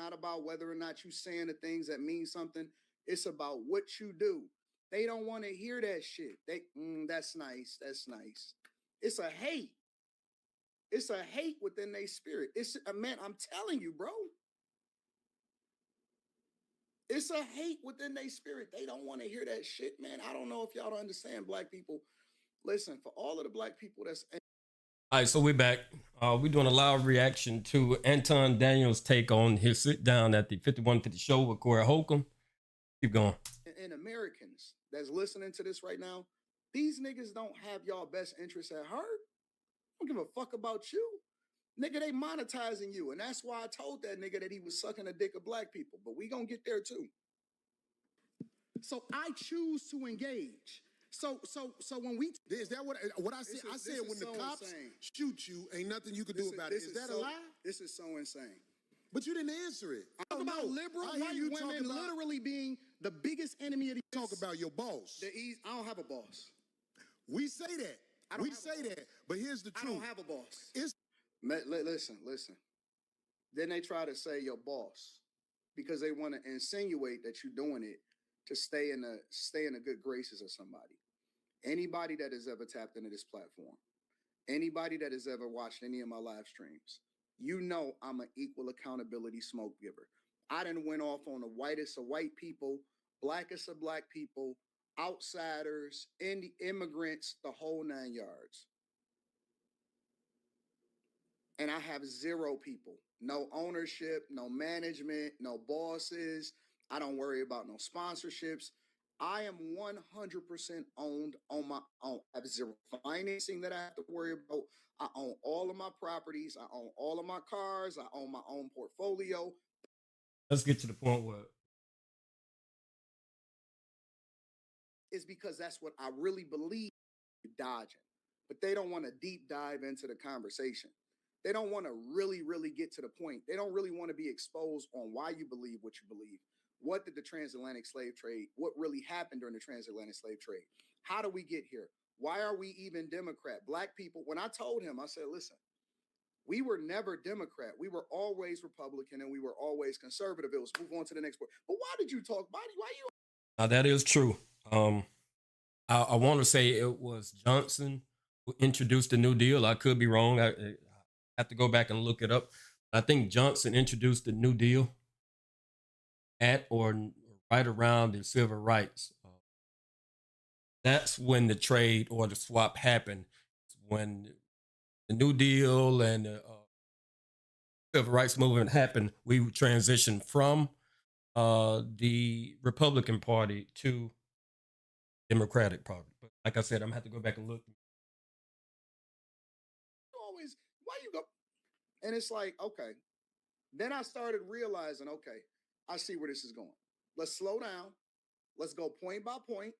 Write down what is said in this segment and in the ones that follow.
not about whether or not you saying the things that mean something. It's about what you do. They don't want to hear that shit. That's nice. That's nice. It's a hate. It's a hate within their spirit. It's man, I'm telling you, bro. It's a hate within their spirit. They don't want to hear that shit, man. I don't know if y'all don't understand, black people. Listen, for all of the black people that's All right, so we're back. We're doing a live reaction to Anton Daniels' take on his sit down at the 5150 show with Corey Holcomb. Keep going. and Americans that's listening to this right now, these niggas don't have y'all best interests at heart. Don't give a fuck about you. Nigga, they monetizing you. And that's why I told that nigga that he was sucking the dick of black people. But we gonna get there too. So I choose to engage. So when we is that what I said? I said when the cops shoot you, ain't nothing you can do about it. Is that a lie? This is so insane. But you didn't answer it. Talk about liberal white women literally being the biggest enemy of the. Talk about your boss. I don't have a boss. We say that. We say that. But here's the truth. I don't have a boss. Listen. Then they try to say your boss because they want to insinuate that you're doing it to stay in the good graces of somebody. Anybody that has ever tapped into this platform, anybody that has ever watched any of my live streams, you know I'm an equal accountability smoke giver. I done went off on the whitest of white people, blackest of black people, outsiders, immigrants, the whole 9 yards. And I have zero people, no ownership, no management, no bosses. I don't worry about no sponsorships. I am 100% owned on my own. I have zero financing that I have to worry about. I own all of my properties. I own all of my cars. I own my own portfolio. Let's get to the point where it's because that's what I really believe you're dodging. But they don't want to deep dive into the conversation. They don't want to really, really get to the point. They don't really want to be exposed on why you believe what you believe. What did the transatlantic slave trade, what really happened during the transatlantic slave trade? How do we get here? Why are we even Democrat? Black people, when I told him, I said, listen, we were never Democrat. We were always Republican and we were always conservative. It was move on to the next part. But why did you talk, Body? Why you? Now, that is true. I want to say it was Johnson who introduced the New Deal. I could be wrong. I have to go back and look it up. I think Johnson introduced the New Deal at or right around the civil rights. That's when the trade or the swap happened. When the New Deal and the civil rights movement happened, we transitioned from the Republican Party to Democratic Party. But like I said, I'm gonna have to go back and look. Always, why you go? And it's like, okay. Then I started realizing, okay, I see where this is going. Let's slow down. Let's go point by point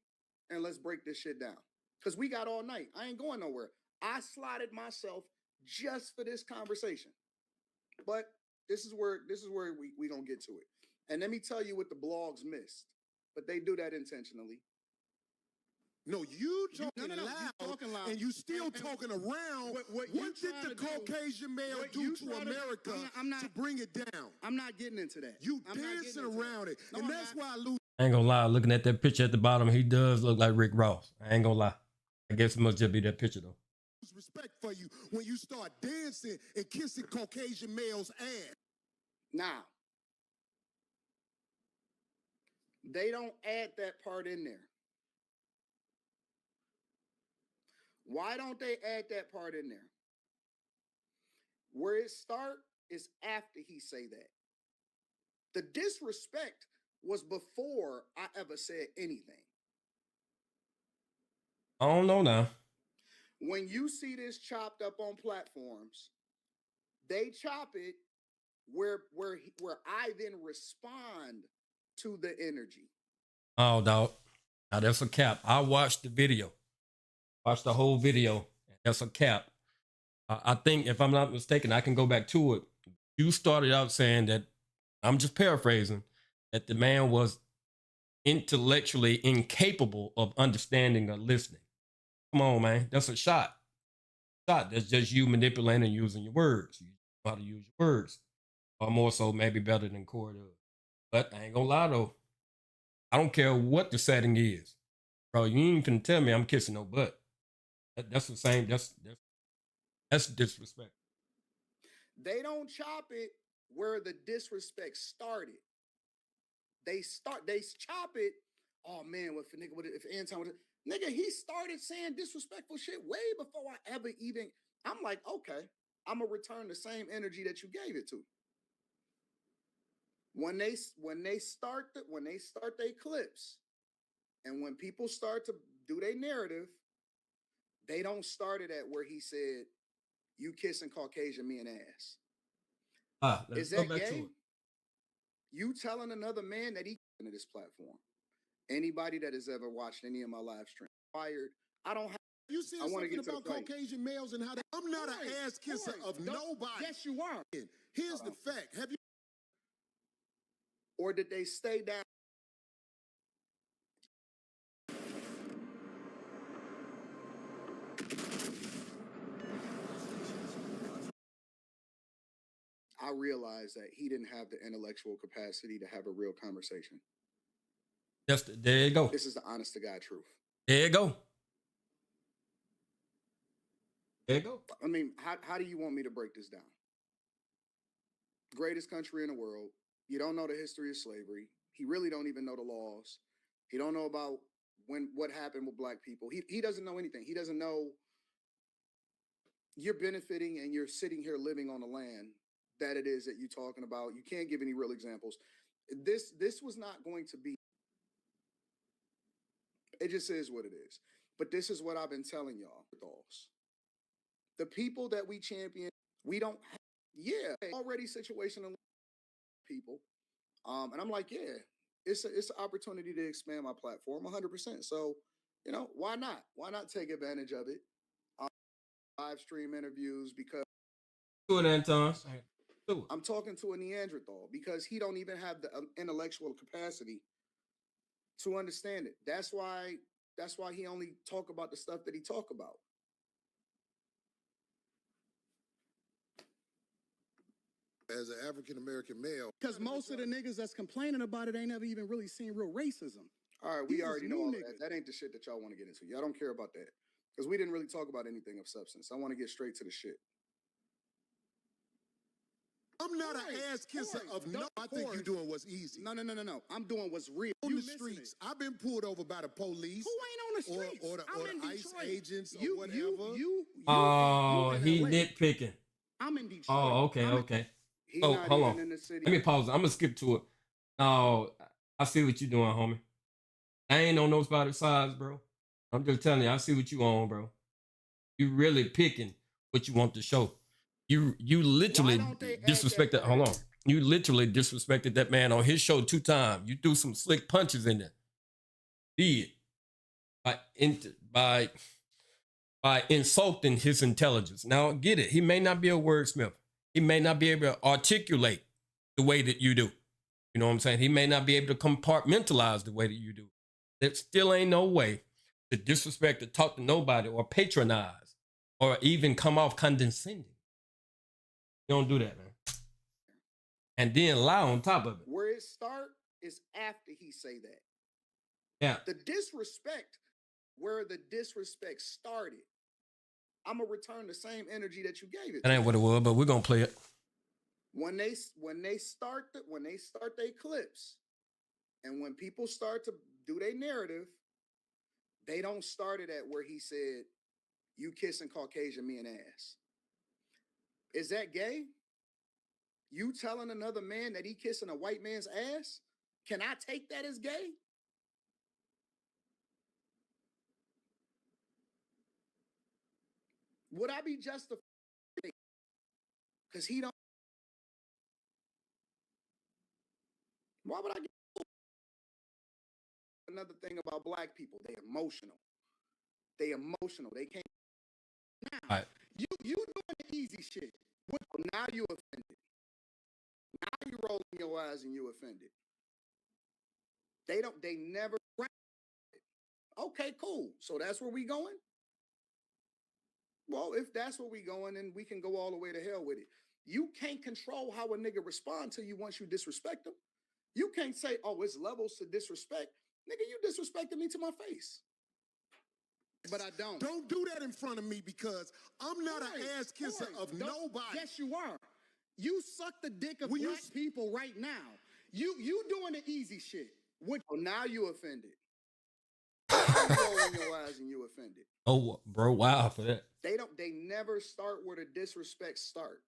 and let's break this shit down. Because we got all night. I ain't going nowhere. I slotted myself just for this conversation. But this is where we gonna get to it. And let me tell you what the blogs missed. But they do that intentionally. No, you talking loud, and you still talking around. What did the Caucasian male do to America to bring it down? I'm not getting into that. You dancing around it, and that's why I lose. I ain't gonna lie, looking at that picture at the bottom, he does look like Rick Ross. I ain't gonna lie. I guess it must just be that picture though. Respect for you when you start dancing and kissing Caucasian males' ass. Now, they don't add that part in there. Why don't they add that part in there? Where it start is after he say that. The disrespect was before I ever said anything. I don't know now. When you see this chopped up on platforms, they chop it where I then respond to the energy. Oh, dog. Now that's a cap. I watched the video. Watched the whole video. That's a cap. I think, if I'm not mistaken, I can go back to it. You started out saying that, I'm just paraphrasing, that the man was intellectually incapable of understanding or listening. Come on, man. That's a shot. That's just you manipulating and using your words. You know how to use your words. or more so maybe better than Corey does. But I ain't gonna lie though, I don't care what the setting is, bro. You ain't finna tell me I'm kissing no butt. That's the same. That's disrespect. They don't chop it where the disrespect started. They chop it. Oh man, if Anton would, nigga, he started saying disrespectful shit way before I ever even. I'm like, okay, I'm gonna return the same energy that you gave it to. When they start their clips, and when people start to do their narrative, they don't start it at where he said, "You kissing Caucasian men ass." Let's Is go that back gay? to it. You telling another man that he into this platform? Anybody that has ever watched any of my live streams, fired. I don't have. You said something about Caucasian males and how they, I'm not an ass kisser of nobody. Yes, you are. Here's the fact. Have you? Or did they stay down? I realized that he didn't have the intellectual capacity to have a real conversation. There you go. This is the honest to God truth. There you go. There you go. I mean, how do you want me to break this down? Greatest country in the world. You don't know the history of slavery. He really don't even know the laws. He don't know about what happened with black people. He doesn't know anything. He doesn't know you're benefiting and you're sitting here living on the land that it is that you're talking about. You can't give any real examples. This was not going to be. It just is what it is. But this is what I've been telling y'all. The people that we champion, we don't have, already situational people. And I'm like, yeah, it's an opportunity to expand my platform 100%. So, why not? Why not take advantage of it? Live stream interviews because Do it, Anton. I'm talking to a Neanderthal because he don't even have the intellectual capacity to understand it. That's why he only talk about the stuff that he talk about. As an African-American male. Because most of the niggas that's complaining about it ain't never even really seen real racism. All right, we already know all that. That ain't the shit that y'all want to get into. Y'all don't care about that. Because we didn't really talk about anything of substance. I want to get straight to the shit. I'm not an ass kisser of no. I think you doing what's easy. No. I'm doing what's real. On the streets. I've been pulled over by the police. Who ain't on the streets? Or the ICE agents or whatever. He nitpicking. I'm in Detroit. Oh, okay. Oh, hold on. Let me pause. I'm gonna skip to it. No, I see what you doing, homie. I ain't on nobody's sides, bro. I'm just telling you, I see what you on, bro. You really picking what you want to show. You literally disrespected. Hold on. You literally disrespected that man on his show 2 times. You threw some slick punches in there. Did by insulting his intelligence. Now, get it. He may not be a wordsmith. He may not be able to articulate the way that you do. You know what I'm saying? He may not be able to compartmentalize the way that you do. There still ain't no way to disrespect, to talk to nobody, or patronize, or even come off condescending. You don't do that, man. And then lie on top of it. Where it start is after he say that. Yeah. The disrespect, where the disrespect started, I'm gonna return the same energy that you gave it. That ain't what it was, but we're gonna play it. When they start their clips, and when people start to do their narrative, they don't start it at where he said, "You kissing Caucasian men ass." Is that gay? You telling another man that he kissing a white man's ass? Can I take that as gay? Would I be justified? Because he don't. Why would I get another thing about black people? They emotional. They can't. Now, right. You doing the easy shit. Now you offended. Now you rolling your eyes and you offended. They never. Okay, cool. So that's where we going? Well, if that's where we going, then we can go all the way to hell with it. You can't control how a nigga respond to you once you disrespect him. You can't say, oh, it's levels to disrespect. Nigga, you disrespected me to my face. But I don't. Don't do that in front of me because I'm not an ass kisser of nobody. Yes, you are. You suck the dick of black people right now. You doing the easy shit. Oh, now you offended. I'm rolling your eyes and you offended. Oh, bro, wow for that. They never start where the disrespect start.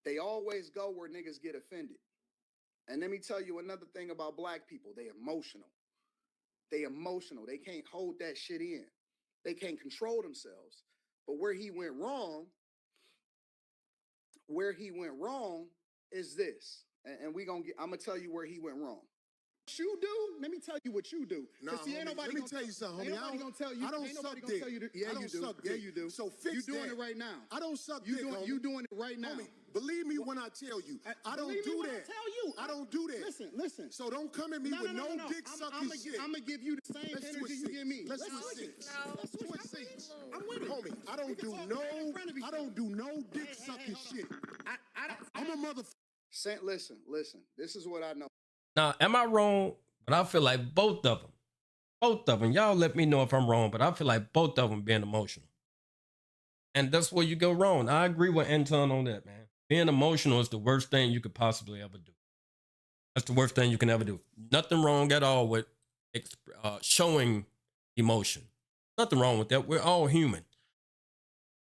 They always go where niggas get offended. And let me tell you another thing about black people. They emotional. They emotional. They can't hold that shit in. They can't control themselves. But where he went wrong is this. And I'm gonna tell you where he went wrong. What you do? Let me tell you what you do. Nah, homie, let me tell you something, homie. I don't suck dick. Yeah, you do. Yeah, you do. So fix you doing it right now. I don't suck dick, homie. You doing it right now. Homie, believe me when I tell you. I don't do that. I don't do that. Listen. So don't come at me with no dick sucking shit. I'm gonna give you the same energy you give me. Let's switch seats. I'm with it. Homie, I don't do no dick sucking shit. I'm a motherfucker. Listen. This is what I know. Now, am I wrong? But I feel like both of them, y'all let me know if I'm wrong, but I feel like both of them being emotional. And that's where you go wrong. I agree with Anton on that, man. Being emotional is the worst thing you could possibly ever do. That's the worst thing you can ever do. Nothing wrong at all with showing emotion. Nothing wrong with that. We're all human.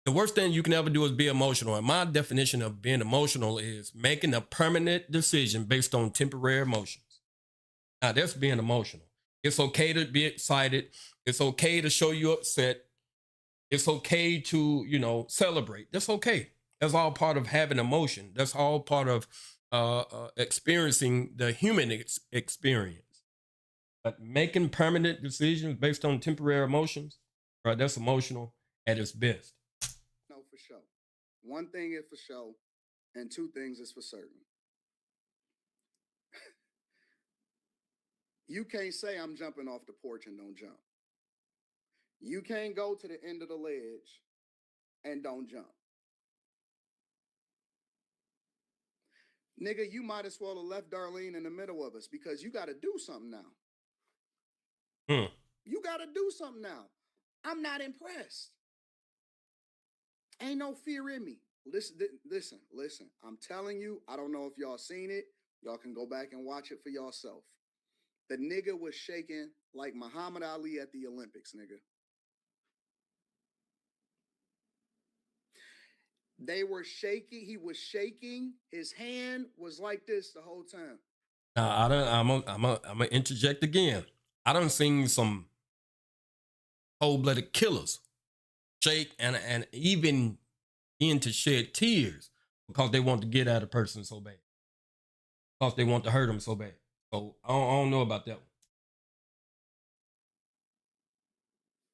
The worst thing you can ever do is be emotional. And my definition of being emotional is making a permanent decision based on temporary emotions. Now, that's being emotional. It's okay to be excited. It's okay to show you upset. It's okay to, celebrate. That's okay. That's all part of having emotion. That's all part of experiencing the human experience. But making permanent decisions based on temporary emotions, right, that's emotional at its best. No, for sure. One thing is for sure, and two things is for certain. You can't say I'm jumping off the porch and don't jump. You can't go to the end of the ledge and don't jump. Nigga, you might as well have left Darlene in the middle of us because you got to do something now. You got to do something now. I'm not impressed. Ain't no fear in me. Listen. I'm telling you, I don't know if y'all seen it. Y'all can go back and watch it for yourself. The nigga was shaking like Muhammad Ali at the Olympics, nigga. They were shaking. He was shaking. His hand was like this the whole time. I'm gonna interject again. I done seen some cold-blooded killers shake and even begin to shed tears because they want to get at a person so bad. Because they want to hurt them so bad. So I don't know about that one.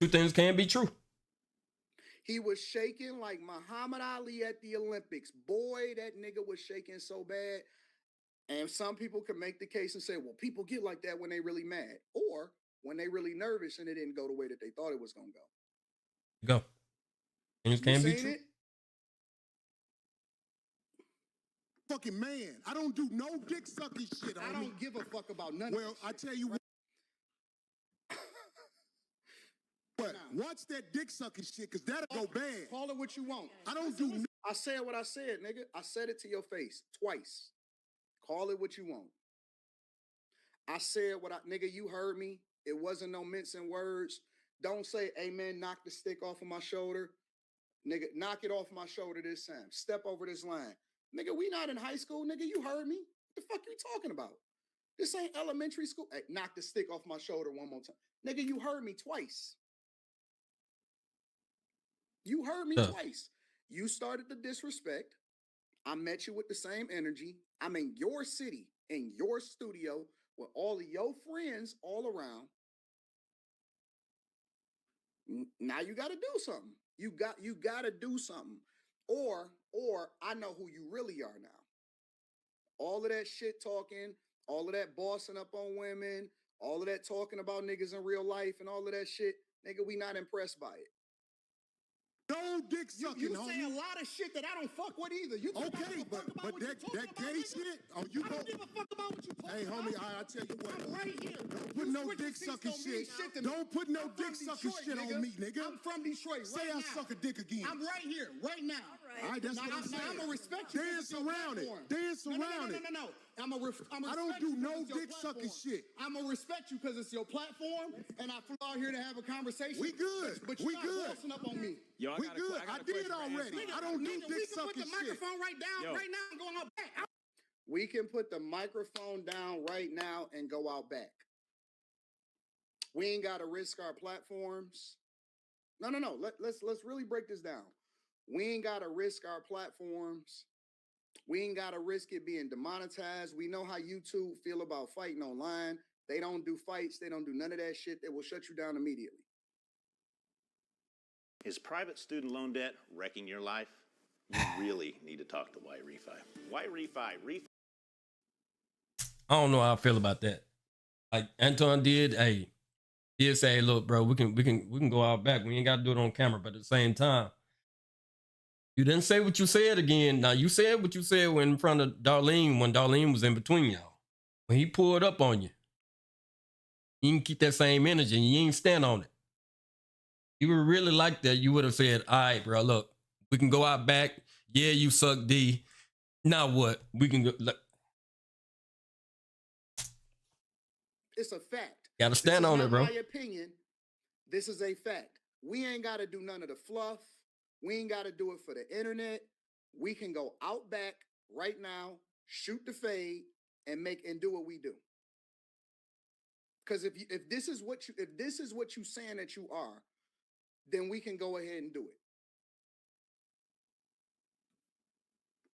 Two things can be true. He was shaking like Muhammad Ali at the Olympics. Boy, that nigga was shaking so bad. And some people can make the case and say, well, people get like that when they really mad. Or when they really nervous and it didn't go the way that they thought it was going to go. Go. Things can be true. It? Fucking man. I don't do no dick sucking shit. I don't give a fuck about none of Well, I tell you what. Watch that dick sucking shit, because that'll go bad. Call it what you want. I don't do. I said what I said, nigga. I said it to your face twice. Call it what you want. I said nigga, you heard me. It wasn't no mincing words. Don't say, amen, knock the stick off of my shoulder. Nigga, knock it off my shoulder this time. Step over this line. Nigga, we not in high school, nigga. You heard me. What the fuck you talking about? This ain't elementary school. Hey, knock the stick off my shoulder one more time. Nigga, you heard me twice. You heard me twice. You started the disrespect. I met you with the same energy. I'm in your city, in your studio, with all of your friends all around. Now you got to do something. You got to do something. Or I know who you really are now. All of that shit talking, all of that bossing up on women, all of that talking about niggas in real life and all of that shit, nigga, we not impressed by it. No dick sucking, You homie. say a lot of shit that I don't fuck with either. You talk Okay, about but that gay shit, oh, you I go. don't give a fuck about what you talking Hey, about. homie, I tell you what. I'm right here. Don't put You no switching dick seats sucking don't mean shit. to me. Don't put no I'm dick from sucking Detroit, shit on me, nigga. I'm from Detroit Say right I now. suck a dick again. I'm right here, right now. All right, that's now, what I'm saying. I'm gonna respect you. Dance around it. Dance around it. No. I'm I don't do no dick sucking shit. I'm gonna respect you because it's your platform, and I flew out here to have a conversation. We good. But We you're good. not bossing up on me. Yo, We good. I did already. I don't do Nigga, dick we can sucking put the shit. microphone right down Yo. right now and go out back. We can put the microphone down right now and go out back. We ain't gotta risk our platforms. No. Let's really break this down. We ain't gotta risk our platforms. We ain't gotta risk it being demonetized. We know how YouTube feel about fighting online. They don't do fights. They don't do none of that shit. They will shut you down immediately. Is private student loan debt wrecking your life? You really need to talk to Y Refi. Y Refi. I don't know how I feel about that. Like Anton did, he'd say, look, bro, we can go out back. We ain't got to do it on camera, but at the same time, you didn't say what you said again. Now you said what you said when in front of Darlene when Darlene was in between y'all. When he pulled up on you, you can keep that same energy and you ain't stand on it. You were really like that, you would have said, all right, bro, look, we can go out back. Yeah, you suck D. Now what? We can go. It's a fact. Gotta stand on it, bro. My opinion. This is a fact. We ain't got to do none of the fluff. We ain't got to do it for the internet. We can go out back right now, shoot the fade, and do what we do. Because if this is what you saying that you are, then we can go ahead and do it.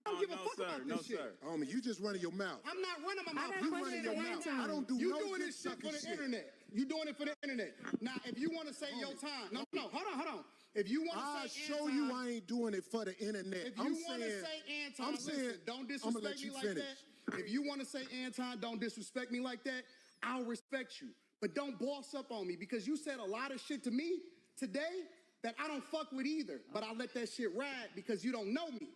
I don't give a fuck about this shit. Homie, you just running your mouth. I'm not running my mouth. You running your mouth. I don't do You no doing dick this shit for sucking the shit. internet. You doing it for the internet. Now, if you want to say your time, no, hold on. If you want I'll to say show Anton, you I ain't doing it for the internet. if you want to say Anton, listen, don't disrespect me like that. If you want to say Anton, don't disrespect me like that. I'll respect you, but don't boss up on me because you said a lot of shit to me today that I don't fuck with either. But I let that shit ride because you don't know me.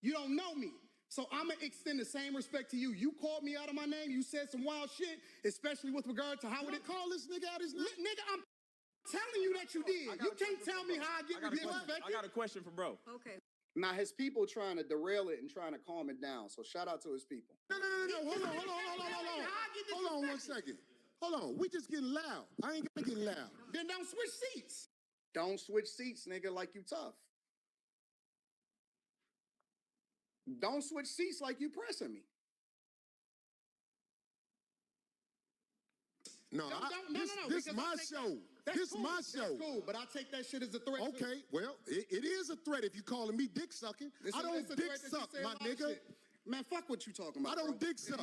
You don't know me. So I'm going to extend the same respect to you. You called me out of my name. You said some wild shit, especially with regard to how You it call this nigga out his name? Nigga, I'm telling you that you did. You can't tell me how I get disrespected. I got a question for bro. Okay. Now, his people trying to derail it and trying to calm it down. So shout out to his people. No. Hold on 1 second. Hold on. We just getting loud. I ain't gonna get loud. Then don't switch seats. Don't switch seats, nigga, like you tough. Don't switch seats like you pressing me. No, this my show. This cool. my show. That's cool, but I take that shit as a threat. Okay, well, it is a threat if you calling me dick sucking. I don't dick suck, my nigga. Man, fuck what you talking about. I don't dick suck.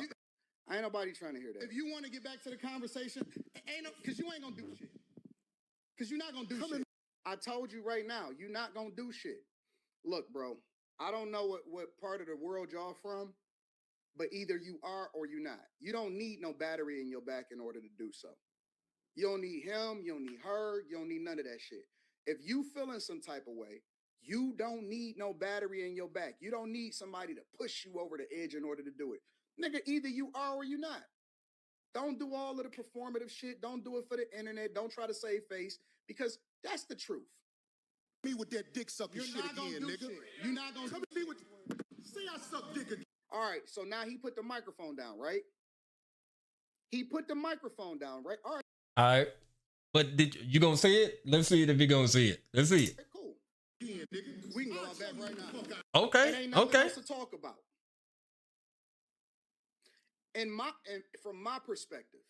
Ain't nobody trying to hear that. If you want to get back to the conversation, because you ain't gonna do shit. Because you're not gonna do shit. I told you right now, you're not gonna do shit. Look, bro, I don't know what part of the world y'all from, but either you are or you're not. You don't need no battery in your back in order to do so. You don't need him, you don't need her, you don't need none of that shit. If you feeling some type of way, you don't need no battery in your back. You don't need somebody to push you over the edge in order to do it. Nigga, either you are or you not. Don't do all of the performative shit. Don't do it for the internet. Don't try to save face because that's the truth. Me with that dick sucking shit again, nigga. Shit. You're not gonna come do me with. See, I suck dick again. All right, so now he put the microphone down, right? He put the microphone down, right? All right. All right. But you gonna see it? Let's see it if you gonna see it. Let's see it. Okay, cool. Yeah, nigga. We can go out back right now. Okay. It ain't nothing Okay. else to talk about. And from my perspective,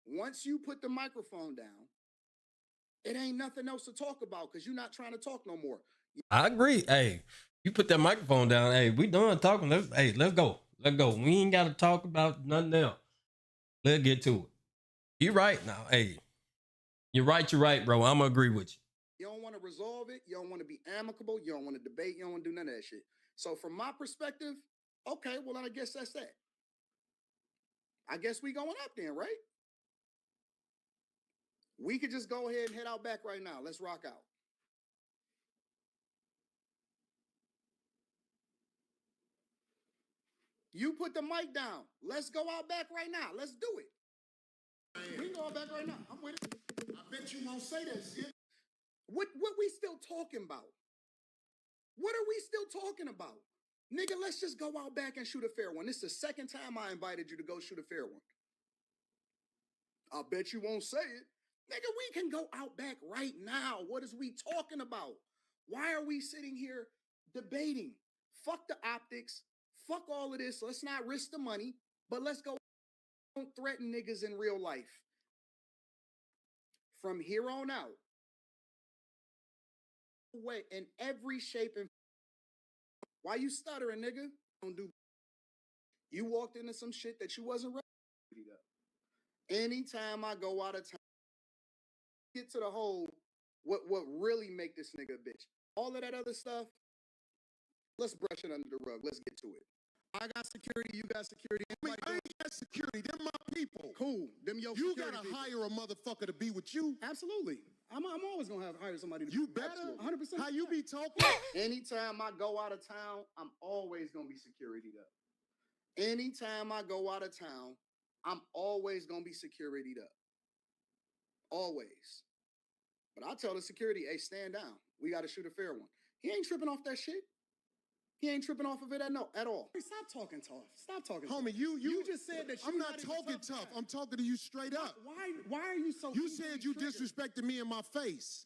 once you put the microphone down, it ain't nothing else to talk about because you're not trying to talk no more. I agree. Hey, you put that microphone down. Hey, we done talking. Let's go. Let's go. We ain't got to talk about nothing else. Let's get to it. You're right now. Hey, you're right, bro. I'm going to agree with you. You don't want to resolve it. You don't want to be amicable. You don't want to debate. You don't want to do none of that shit. So from my perspective, okay, well, then I guess that's that. I guess we going up then, right? We could just go ahead and head out back right now. Let's rock out. You put the mic down. Let's go out back right now. Let's do it. We can go out back right now. I'm with it. I bet you won't say that shit. What we still talking about? What are we still talking about? Nigga, let's just go out back and shoot a fair one. This is the second time I invited you to go shoot a fair one. I bet you won't say it. Nigga, we can go out back right now. What is we talking about? Why are we sitting here debating? Fuck the optics. Fuck all of this. Let's not risk the money, but let's go. Don't threaten niggas in real life. From here on out, way in every shape and why you stuttering, nigga? Don't do. You walked into some shit that you wasn't ready to. Anytime I go out of town, get to the whole what really make this nigga a bitch. All of that other stuff, let's brush it under the rug. Let's get to it. I got security, you got security. I ain't got security. Them my people. Cool. Them your You security gotta people. hire a motherfucker to be with you. Absolutely. I'm always gonna hire somebody to You be. better. Absolutely. 100%. How you be talking? Anytime I go out of town, I'm always gonna be securityed up. Anytime I go out of town, I'm always gonna be securityed up. Always. But I tell the security, hey, stand down. We gotta shoot a fair one. He ain't tripping off that shit. He ain't tripping off of it at all. Stop talking tough. Stop talking tough. Homie, you just said that I'm you're not talking tough. I'm talking to you straight up. Why are you so You easily said you triggered? disrespected me in my face.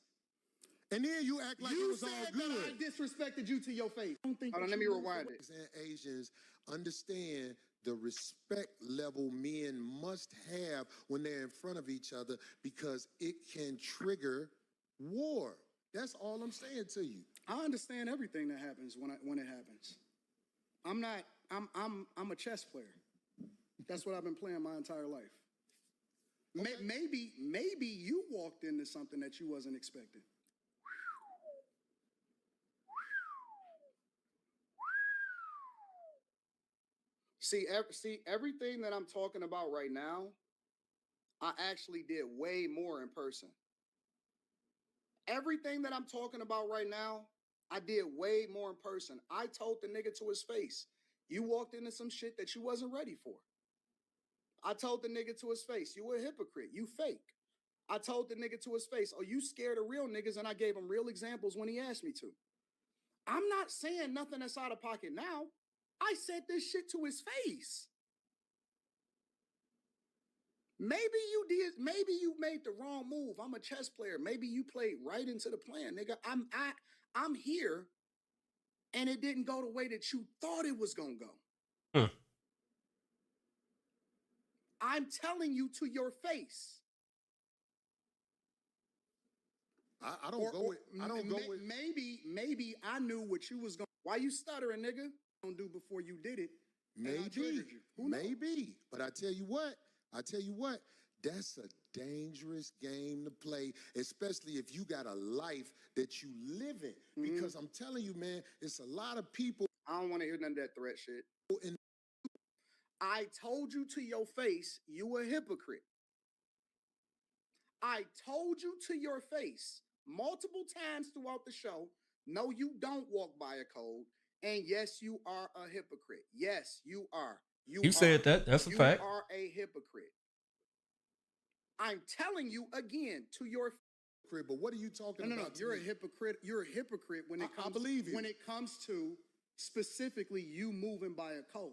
And then you act like it was all good. You said that I disrespected you to your face. I don't think. Hold on, that let me you rewind it. And Asians understand the respect level men must have when they're in front of each other because it can trigger war. That's all I'm saying to you. I understand everything that happens when it happens. I'm a chess player. That's what I've been playing my entire life. Okay. Maybe you walked into something that you wasn't expecting. See, everything that I'm talking about right now, I actually did way more in person. Everything that I'm talking about right now, I did way more in person. I told the nigga to his face, you walked into some shit that you wasn't ready for. I told the nigga to his face, you a hypocrite, you fake. I told the nigga to his face, oh, you scared of real niggas, and I gave him real examples when he asked me to. I'm not saying nothing that's out of pocket now. I said this shit to his face. Maybe you did. Maybe you made the wrong move. I'm a chess player. Maybe you played right into the plan, nigga. I'm here, and it didn't go the way that you thought it was gonna go. I'm telling you to your face. I don't go with. Maybe I knew what you was going. Why you stuttering, nigga? Don't do before you did it. Maybe. Maybe. But I tell you what. That's a dangerous game to play, especially if you got a life that you live in. Mm-hmm. Because I'm telling you, man, it's a lot of people. I don't want to hear none of that threat shit. I told you to your face, you a hypocrite. I told you to your face multiple times throughout the show, no, you don't walk by a code. And yes, you are a hypocrite. Yes, you are. You said that. That's a fact. You are a hypocrite. I'm telling you again to your hypocrite. But what are you talking about? No. You're a hypocrite. You're a hypocrite when it comes. I believe you. When it comes to specifically you moving by a code.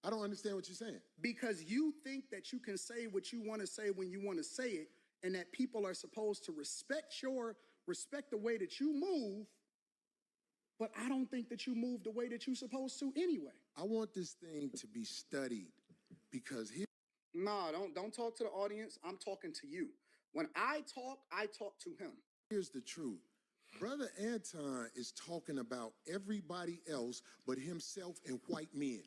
I don't understand what you're saying. Because you think that you can say what you want to say when you want to say it, and that people are supposed to respect the way that you move. But I don't think that you move the way that you're supposed to anyway. I want this thing to be studied because here. No, don't talk to the audience. I'm talking to you. When I talk to him. Here's the truth. Brother Anton is talking about everybody else but himself and white men.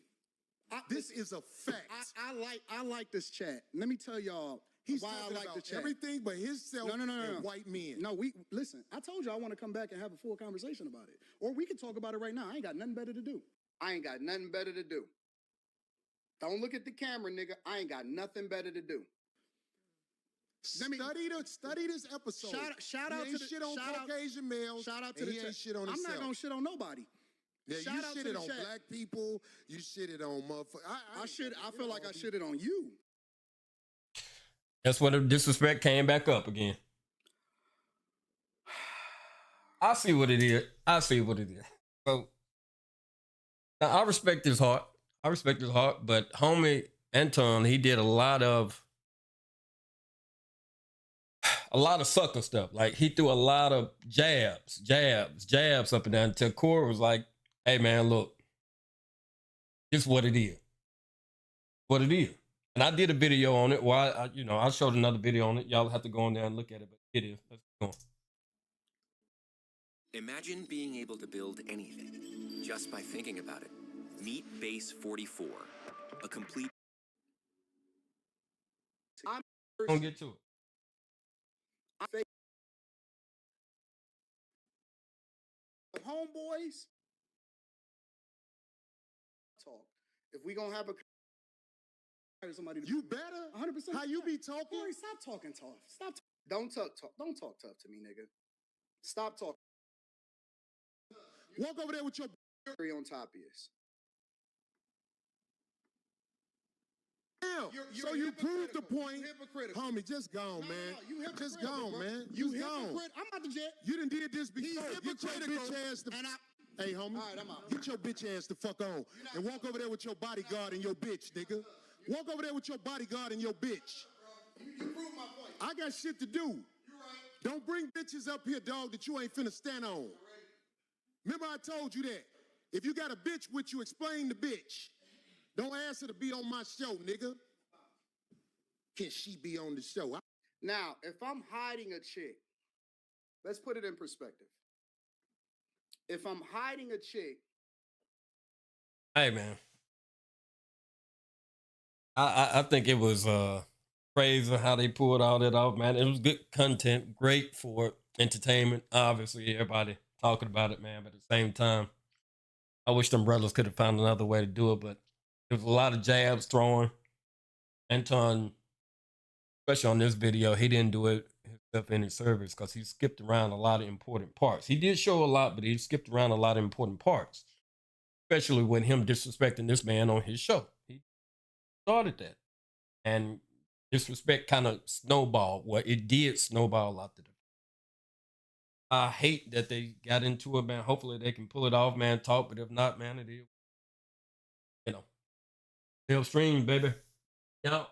This is a fact. I like this chat. Let me tell y'all why I like the chat. Everything but himself and white men. No, listen. I told you I want to come back and have a full conversation about it. Or we can talk about it right now. I ain't got nothing better to do. Don't look at the camera, nigga. I ain't got nothing better to do. Study this episode. Shout out he to ain't the shit on shout out, Caucasian males. shout out to and the he ain't chat. shit on I'm himself. not gonna shit on nobody. Yeah, Shout you out to shitted the on chat. black people. You shitted on motherfuckers. I feel like I shitted on you. That's when the disrespect came back up again. I see what it is. So now I respect his heart. But homie Anton, he did a lot of sucker stuff. Like he threw a lot of jabs up and down until Corey was like, hey man, look, this is what it is. And I did a video on it. Well, I showed another video on it. Y'all have to go on there and look at it, but it is. Let's go on. Imagine being able to build anything just by thinking about it. Meet Base 44, a complete. Don't get to it. Homeboys, talk. If we gonna have somebody, you better. 100%. How you be talking? Corey, stop talking tough. Stop. Don't talk tough to me, nigga. Stop talking. Walk over there with your on top of you. So you proved the point. Homie, just gone, man. Just gone, man. You just gone. hypocrite. I'm out the jet. You done did this before. He's Get your hypocritical. bitch ass the Hey, homie. All right, I'm out. Get your bitch ass the fuck on. And walk over there with your bodyguard and your bitch, nigga. Walk over there with your bodyguard and your bitch. You proved my point. I got shit to do. You're right. Don't bring bitches up here, dog, that you ain't finna stand on. Remember I told you that. If you got a bitch with you, explain the bitch. Don't ask her to be on my show, nigga. Can she be on the show? Now, if I'm hiding a chick, let's put it in perspective. If I'm hiding a chick, Hey man, I think it was crazy how they pulled all that off, man. It was good content, great for entertainment. Obviously, everybody talking about it, man. But at the same time, I wish them brothers could have found another way to do it. But there was a lot of jabs throwing. Anton, especially on this video, he didn't do it himself any service because he skipped around a lot of important parts. He did show a lot, but he skipped around a lot of important parts, especially with him disrespecting this man on his show. He started that. And disrespect kind of snowballed. Well, it did snowball out the door. I hate that they got into it, man. Hopefully they can pull it off, man. Talk, but if not, man, it is. Live stream, baby. Y'all.